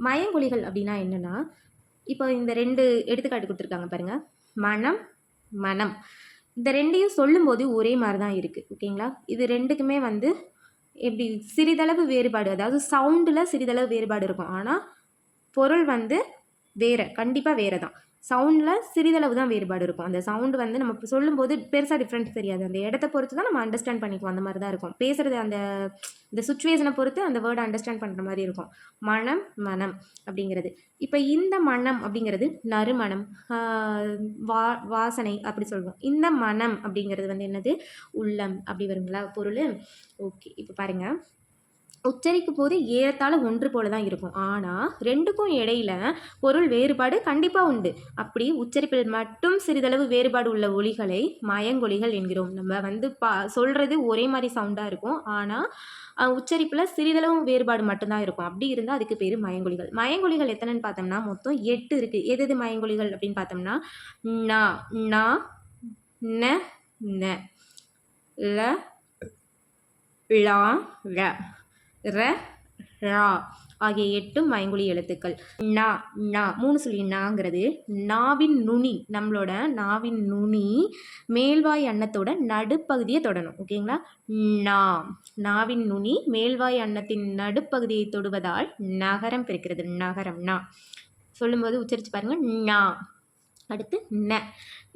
மயங்கொலிகள் அப்படின்னா என்னென்னா, இப்போ இந்த 2 எடுத்துக்காட்டு கொடுத்துருக்காங்க பாருங்கள். மனம், மனம். இந்த 2யும் சொல்லும்போது ஒரே மாதிரி தான் இருக்குது. ஓகேங்களா? இது 2க்குமே வந்து எப்படி சிறிதளவு வேறுபாடு, அதாவது சவுண்டில் சிறிதளவு வேறுபாடு இருக்கும். ஆனால் பொருள் வந்து வேறு, கண்டிப்பாக வேறு தான். சவுண்டில் சிறிதளவு தான் வேறுபாடு இருக்கும். அந்த சவுண்டு வந்து நம்ம சொல்லும்போது பெருசாக டிஃப்ரென்ஸ் தெரியாது. அந்த இடத்த பொறுத்து தான் நம்ம அண்டர்ஸ்டாண்ட் பண்ணிக்குவோம். அந்த மாதிரி தான் இருக்கும். பேசுகிறது இந்த சுச்சுவேஷனை பொறுத்து அந்த வேர்டை அண்டர்ஸ்டாண்ட் பண்ணுற மாதிரி இருக்கும். மனம், மனம் அப்படிங்கிறது. இப்போ இந்த மனம் அப்படிங்கிறது நறுமணம், வாசனை அப்படி சொல்லுவோம். இந்த மனம் அப்படிங்கிறது வந்து என்னது? உள்ளம் அப்படி வருங்களா பொருள்? ஓகே, இப்போ பாருங்கள். உச்சரிக்கும் போது ஏறத்தாழ ஒன்று போல தான் இருக்கும். ஆனால் 2க்கும் இடையில பொருள் வேறுபாடு கண்டிப்பாக உண்டு. அப்படி உச்சரிப்பில் மட்டும் சிறிதளவு வேறுபாடு உள்ள ஒலிகளை மயங்கொலிகள் என்கிறோம். நம்ம வந்து சொல்கிறது ஒரே மாதிரி சவுண்டாக இருக்கும். ஆனால் உச்சரிப்பில் சிறிதளவு வேறுபாடு மட்டும்தான் இருக்கும். அப்படி இருந்தால் அதுக்கு பேர் மயங்கொலிகள். மயங்கொலிகள் எத்தனைன்னு பார்த்தோம்னா மொத்தம் 8 இருக்குது. எது மயங்கொலிகள் அப்படின்னு பார்த்தோம்னா நா, நா, ந, ந, ல, லா, ழ, ர, ரா ஆகிய 8 மயங்கொலி எழுத்துக்கள். நா, நா 3 சொல்லி நாங்கிறது நாவின் நுனி, நம்மளோட நாவின் நுனி மேல்வாய் அன்னத்தோட நடுப்பகுதியை தொடணும். ஓகேங்களா? நா, நாவின் நுனி மேல்வாய் அன்னத்தின் நடுப்பகுதியை தொடுவதால் நகரம் பிறக்கிறது. நகரம். நா சொல்லும்போது உச்சரித்து பாருங்கள். நா. அடுத்து ந,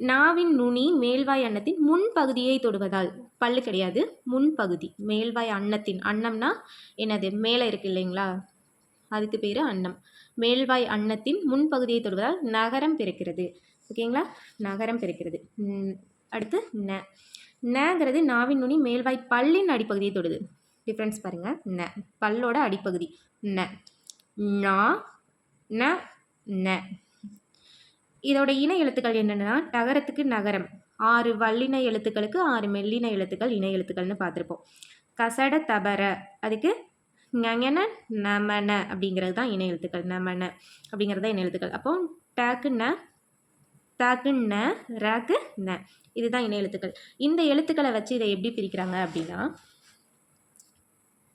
நாவின் நுனி மேல்வாய் அன்னத்தின் முன்பகுதியை தொடுவதால், பல்லு கிடையாது, முன்பகுதி மேல்வாய் அன்னத்தின், அன்னம்னா என்னது? மேலே இருக்கு இல்லைங்களா, அதுக்கு பேர் அன்னம். மேல்வாய் அன்னத்தின் முன்பகுதியை தொடுவதால் நகரம் பிறக்கிறது. ஓகேங்களா? நகரம் பிறக்கிறது. அடுத்து ந, நங்கிறது நாவின் நுனி மேல்வாய் பல்லின் அடிப்பகுதியை தொடுது. டிஃப்ரென்ஸ் பாருங்கள். ந பல்லோட அடிப்பகுதி. ந, நா, ந, ந. இதோட இணை எழுத்துக்கள் என்னென்னா நகரத்துக்கு நகரம். 6 வல்லின எழுத்துக்களுக்கு 6 மெல்லின எழுத்துக்கள் இணை எழுத்துக்கள்னு பார்த்துருப்போம். கசட தபர அதுக்கு ஞன நமன அப்படிங்கிறது தான் இணை எழுத்துக்கள். நமன அப்படிங்கிறது தான் இணை எழுத்துக்கள். அப்போ டேக்கு ந, தாக்கு ந, ராக்கு ந, இதுதான் இணை எழுத்துக்கள். இந்த எழுத்துக்களை வச்சு இதை எப்படி பிரிக்கிறாங்க அப்படின்னா,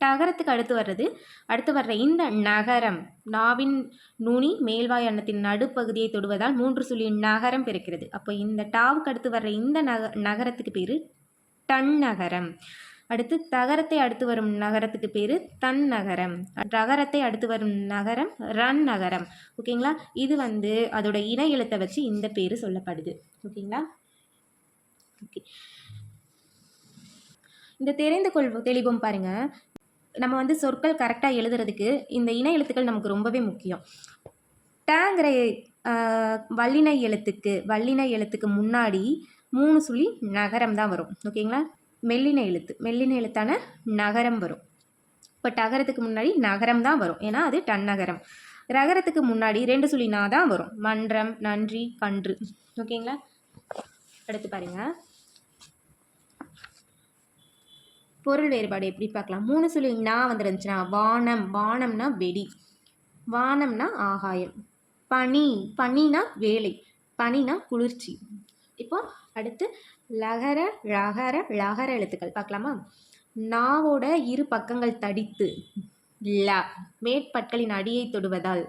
நகரத்துக்கு அடுத்து வர்ற இந்த நகரம் நாவின் நுனி மேல்வாய் அன்னத்தின் நடுப்பகுதியை தொடுவதால் 3 சொல்லி நகரம் பிறக்கிறது. அப்போ இந்த டாவுக்கு அடுத்து வர்ற இந்த நகரத்துக்கு பேர் டன் நகரம். அடுத்து தகரத்தை அடுத்து வரும் நகரத்துக்கு பேர் தன் நகரம். நகரத்தை அடுத்து வரும் நகரம் ரன் நகரம். ஓகேங்களா? இது வந்து அதோட இணை எழுத்தை வச்சு இந்த பேர் சொல்லப்படுது. ஓகேங்களா? ஓகே, இந்த தெரிந்து தெளிவும் பாருங்கள். நம்ம வந்து சொற்கள் கரெக்டாக எழுதுறதுக்கு இந்த இணை எழுத்துக்கள் நமக்கு ரொம்பவே முக்கியம். டேங்கிற வல்லின எழுத்துக்கு முன்னாடி 3 சொல்லி நகரம் தான் வரும். ஓகேங்களா? மெல்லின எழுத்தான நகரம் வரும். இப்போ டகரத்துக்கு முன்னாடி நகரம் தான் வரும், ஏன்னா அது டன் நகரம். ரகரத்துக்கு முன்னாடி 2 சொல்லி நா தான் வரும். மன்றம், நன்றி, கன்று. ஓகேங்களா? அடுத்து பாருங்கள். பொருள் வேறுபாடு எப்படி பார்க்கலாம்? 3 சொல்லி நான் வந்துருந்துச்சுன்னா வானம், வானம்னா வெடி, வானம்னா ஆகாயம். பனி, பனினா வேலை, பனினா குளிர்ச்சி. இப்போ அடுத்து லகர, ழகர, ழகர எழுத்துக்கள் பார்க்கலாமா? நாவோட 2 பக்கங்கள் தடித்து ல மேற்பற்களின் அடியை தொடுவதால்,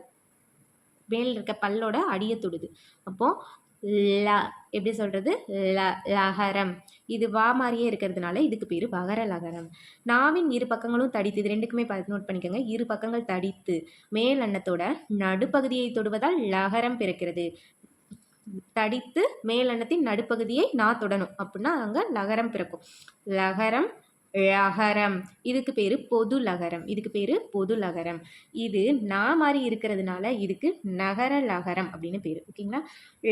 மேல் இருக்க பல்லோட அடியை தொடுது. அப்போது ல எப்படி சொல்கிறது? லகரம். இது வா மாதிரியே இருக்கிறதுனால இதுக்கு பேர் வகர லகரம். நாவின் 2 பக்கங்களும் தடித்து, இது 2க்குமே நோட் பண்ணிக்கோங்க. 2 பக்கங்கள் தடித்து மேல் அன்னத்தோட நடுப்பகுதியை தொடுவதால் லகரம் பிறக்கிறது. தடித்து மேல் அன்னத்தின் நடுப்பகுதியை நான் தொடணும் அப்படின்னா அங்கே லகரம் பிறக்கும். லகரம், லகரம். இதுக்கு பேர் பொது லகரம். இது நான் மாதிரி இருக்கிறதுனால இதுக்கு நகர லகரம் அப்படின்னு பேர். ஓகேங்களா?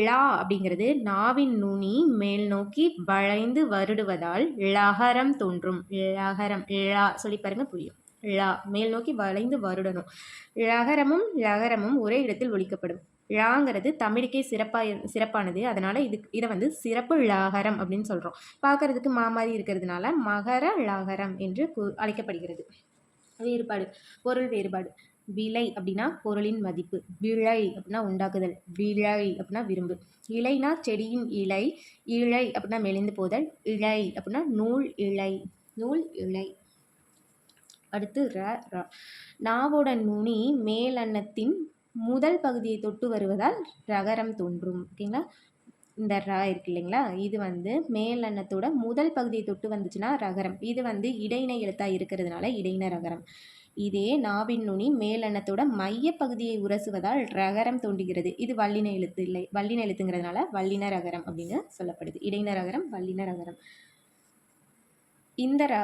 லா அப்படிங்கிறது நாவின் நுனி மேல் நோக்கி வளைந்து வருடுவதால் லகரம் தோன்றும். லகரம், லா சொல்லி பாருங்க புரியும். லா மேல் நோக்கி வளைந்து வருடணும். லகரமும் ஒரே இடத்தில் ஒலிக்கப்படும். ழாங்கிறது தமிழுக்கே சிறப்பானது. அதனால் இதை வந்து சிறப்பு ழாகரம் அப்படின்னு சொல்கிறோம். பார்க்குறதுக்கு மாதிரி இருக்கிறதுனால மகர ழாகரம் என்று அழைக்கப்படுகிறது. வேறுபாடு, பொருள் வேறுபாடு. விலை அப்படின்னா பொருளின் மதிப்பு. விழை அப்படின்னா உண்டாக்குதல். விழை அப்படின்னா விரும்பு. இலைனா செடியின் இலை. இழை அப்படின்னா மெலிந்து போதல். இழை அப்படின்னா நூல் இழை. அடுத்து ரா. நாவோட நுனி மேலெண்ணத்தின் முதல் பகுதியை தொட்டு வருவதால் ரகரம் தோன்றும். ஓகேங்களா? இந்த ரா இருக்கு இல்லைங்களா, இது மேலெண்ணத்தோட முதல் பகுதியை தொட்டு வந்துச்சுன்னா ரகரம். இது இடையினை எழுத்தாக இருக்கிறதுனால இடையின ரகரம். இதே நாவின் நுனி மேலெண்ணத்தோட மைய பகுதியை உரசுவதால் ரகரம் தோன்றுகிறது. இது வல்லின எழுத்து இல்லை, வல்லின எழுத்துங்கிறதுனால வல்லின ரகரம் அப்படின்னு சொல்லப்படுது. இடையின ரகரம், வல்லின ரகரம். இந்த ரா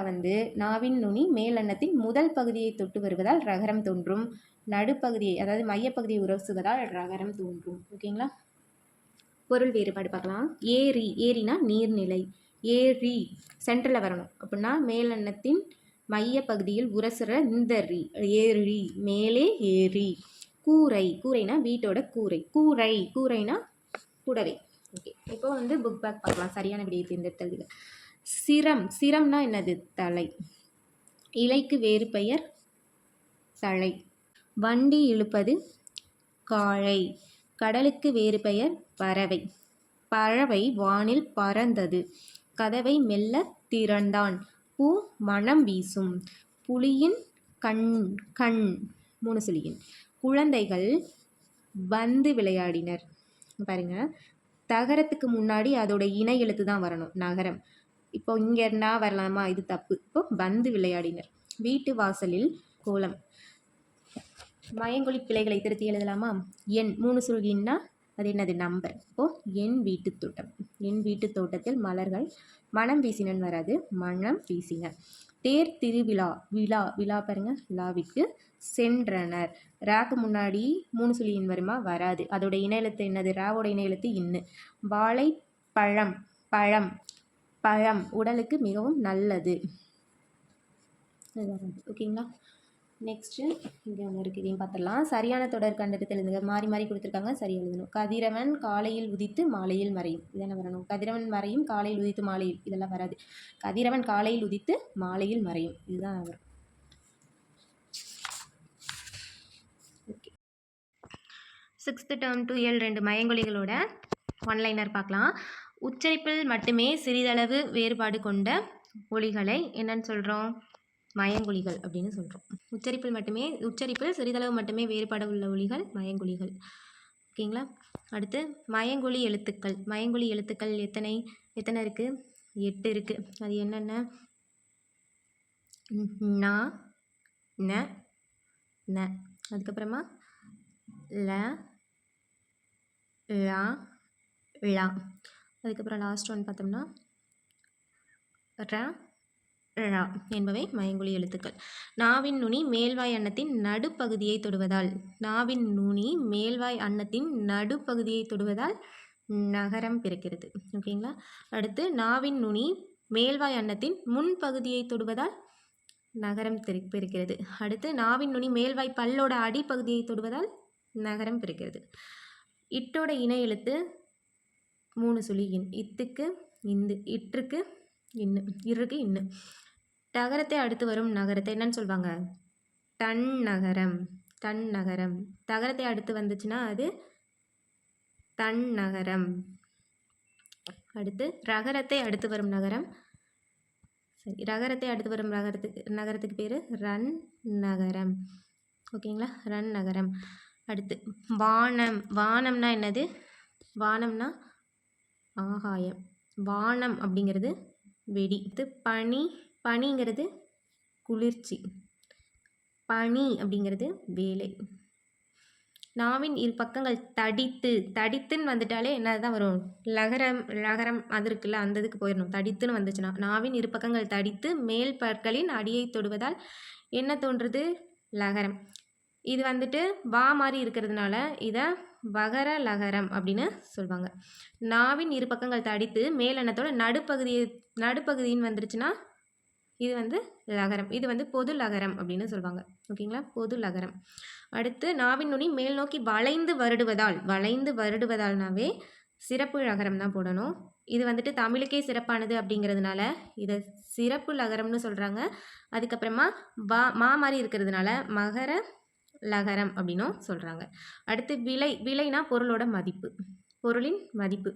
நாவின் நுனி மேலெண்ணத்தின் முதல் பகுதியை தொட்டு வருவதால் ரகரம் தோன்றும். நடுப்பகுதியை அதாவது மையப்பகுதியை உரசுவதால் ரகரம் தோன்றும். ஓகேங்களா? பொருள் வேறுபாடு பார்க்கலாம். ஏரி, ஏரினா நீர்நிலை. ஏரி சென்டரில் வரணும் அப்படின்னா மேலெண்ணத்தின் மைய பகுதியில் உரசுற இந்த ரீ, ஏரி, மேலே ஏரி. கூரை, கூரைனா வீட்டோட கூரை. கூரை, கூரைனா புடவை. ஓகே, இப்போ புக் பேக் பார்க்கலாம். சரியான விடையை தேர்ந்தெடுத்தல். சிரம், சிரம்னா என்னது? தலை. இலைக்கு வேறு பெயர் தழை. வண்டி இழுப்பது காளை. கடலுக்கு வேறு பெயர் பறவை. பறவை வானில் பறந்தது. கதவை மெல்ல திறந்தான். பூ மனம் வீசும். புலியின் கண், கண் 3 சுழியின். குழந்தைகள் வந்து விளையாடினர். பாருங்க, தகரத்துக்கு முன்னாடி அதோட இணை எழுத்து தான் வரணும், நகரம். இப்போ இங்கே நான் வரலாமா? இது தப்பு. இப்போ வந்து விளையாடினர். வீட்டு வாசலில் கோலம். மயங்கொலி பிழைகளை திருத்தி எழுதலாமா? எண் 3 சுழியின்னா அது என்னது? நம்பர். இப்போது என் வீட்டு தோட்டம். என் வீட்டு தோட்டத்தில் மலர்கள். மனம் வீசினன் வராது, மனம் வீசின. தேர் திருவிழா. விழா, விழா பாருங்க, விழாவிற்கு சென்றனர். ராக்கு முன்னாடி 3 சுழியின் வருமா? வராது. அதோட இணை எழுத்து என்னது? ராவோட இணை எழுத்து இன்னு. வாழை பழம். பழம், பழம் உடலுக்கு மிகவும் நல்லது. ஓகேங்களா? நெக்ஸ்ட்டு இங்கே ஒன்று இருக்குது, இதையும் பார்த்துடலாம். சரியான தொடர் கண்டெடுத்து எழுதுங்க. மாறி மாறி கொடுத்துருக்காங்க, சரி எழுதணும். கதிரவன் காலையில் உதித்து மாலையில் மறையும். இதெல்லாம் வரணும். கதிரவன் மறையும் காலையில் உதித்து மாலையில், இதெல்லாம் வராது. கதிரவன் காலையில் உதித்து மாலையில் மறையும், இதுதான் வரும். Okay, 6th term 2L2 மயங்கொலிகளோட one-liner பார்க்கலாம். உச்சரிப்பில் மட்டுமே சிறிதளவு வேறுபாடு கொண்ட ஒலிகளை என்னன்னு சொல்கிறோம்? மயங்கொலிகள் அப்படின்னு சொல்கிறோம். உச்சரிப்பில் சிறிதளவு மட்டுமே வேறுபாடு உள்ள ஒலிகள் மயங்கொலிகள். ஓகேங்களா? அடுத்து மயங்கொலி எழுத்துக்கள். மயங்கொலி எழுத்துக்கள் எத்தனை இருக்குது? 8 இருக்குது. அது என்னென்ன? ந, ந, ந. அதுக்கப்புறமா ல, லா, ழா. அதுக்கப்புறம் லாஸ்ட் ஒன் பார்த்தோம்னா ர, ழ என்பவை மயங்கொலி எழுத்துக்கள். நாவின் நுனி மேல்வாய் அன்னத்தின் நடுப்பகுதியை தொடுவதால், நாவின் நுனி மேல்வாய் அன்னத்தின் நடுப்பகுதியை தொடுவதால் நகரம் பிறக்கிறது. ஓகேங்களா? அடுத்து நாவின் நுனி மேல்வாய் அன்னத்தின் முன்பகுதியை தொடுவதால் நகரம் பிறக்கிறது. அடுத்து நாவின் நுனி மேல்வாய் பல்லோட அடிப்பகுதியை தொடுவதால் நகரம் பிறக்கிறது. இட்டோட இணை எழுத்து 3 சுழி இன். இத்துக்கு இந்து, இற்றுக்கு இன்னு, இருக்கு இன்னு. டகரத்தை அடுத்து வரும் நகரத்தை என்னன்னு சொல்லுவாங்க? டன் நகரம். டன் நகரம். தகரத்தை அடுத்து வந்துச்சுன்னா அது தன் நகரம். அடுத்து ரகரத்தை அடுத்து வரும் நகரம், சரி, ரகரத்தை அடுத்து வரும் நகரத்துக்கு பேர் ரன் நகரம். ஓகேங்களா? ரன் நகரம். அடுத்து வானம். வானம்னா என்னது? வானம்னா ஆகாயம். வானம் அப்படிங்கிறது வெடி. இது பனி. பனிங்கிறது குளிர்ச்சி. பனி அப்படிங்கிறது வேலை. நாவின் இரு பக்கங்கள் தடித்து. தடித்துன்னு வந்துட்டாலே என்னதான் வரும்? லகரம் அது இருக்குல்ல, அந்த இதுக்கு போயிடணும். தடித்துன்னு வந்துச்சுன்னா நாவின் இரு பக்கங்கள் தடித்து மேல் பற்களின் அடியை தொடுவதால் என்ன தோன்றுறது? லகரம். இது வா மாதிரி இருக்கிறதுனால இதை வகர லகரம் அப்படின்னு சொல்லுவாங்க. நாவின் இரு பக்கங்கள் தடித்து மேலெண்ணத்தோட நடுப்பகுதின்னு வந்துருச்சுன்னா இது லகரம். இது பொது லகரம் அப்படின்னு சொல்லுவாங்க. ஓகேங்களா? பொது லகரம். அடுத்து நாவின் நுனி மேல் நோக்கி வளைந்து வருடுவதால். வளைந்து வருடுவதால்னாவே சிறப்பு லகரம் தான் போடணும். இது தமிழுக்கே சிறப்பானது அப்படிங்கிறதுனால இதை சிறப்பு லகரம்னு சொல்கிறாங்க. அதுக்கப்புறமா மா மாதிரி இருக்கிறதுனால மகர லகரம் அப்படின்னும் சொல்கிறாங்க. அடுத்து விலை. விலைனா பொருளோட மதிப்பு, பொருளின் மதிப்பு.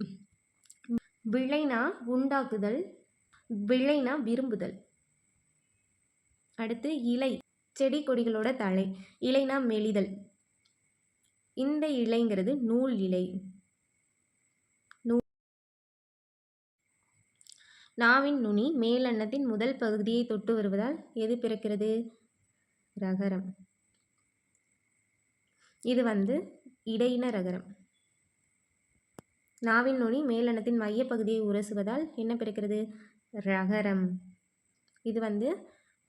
விளைனா உண்டாக்குதல், விளைனா விரும்புதல். அடுத்து இலை. செடி கொடிகளோட தழை. இலைனா மெலிதல். இந்த இலைங்கிறது நூல் இலை. நாவின் நுனி மேலெண்ணத்தின் முதல் பகுதியை தொட்டு வருவதால் எது பிறக்கிறது? ரகரம். இது இடையின ரகரம். நாவின் நுனி மேலெண்ணத்தின் மையப்பகுதியை உரசுவதால் என்ன பிறக்கிறது? ரகரம். இது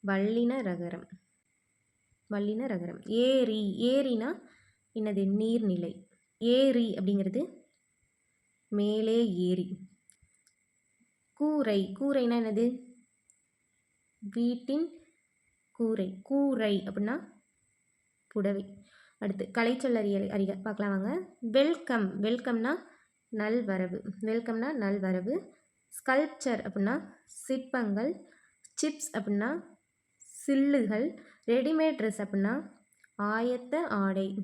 வல்லின ரகரம். வல்லின ரகரம். ஏரி. ஏரினா என்னது? நீர்நிலை. ஏரி அப்படிங்கிறது மேலே ஏரி. கூரை. கூரைனா என்னது? வீட்டின் கூரை. கூரை அப்படின்னா புடவை. அடுத்து கலைச்சொல் அறிக பார்க்கலாம் வாங்க. வெல்கம். வெல்கம்னா நல்வரவு. வெல்கம்னா நல்வரவு. ஸ்கல்ப்சர் அப்படின்னா சிற்பங்கள். சிப்ஸ் அப்படின்னா சில்லுகள். ரெடிமேட் ட்ரெஸ் அப்படின்னா ஆயத்த ஆடை.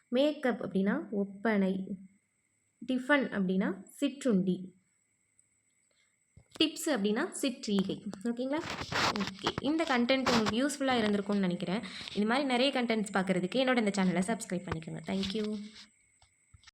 மேக்கப் அப்படின்னா ஒப்பனை. டிஃபன் அப்படின்னா சிற்றுண்டி. டிப்ஸ் அப்படின்னா சிற்றீகை. ஓகேங்களா? ஓகே, இந்த கண்டென்ட் உங்களுக்கு யூஸ்ஃபுல்லாக இருந்திருக்கும்னு நினைக்கிறேன். இது மாதிரி நிறைய கண்டென்ட்ஸ் பார்க்குறதுக்கு என்னோட இந்த சேனலை சப்ஸ்கிரைப் பண்ணிக்கோங்க. தேங்க்யூ.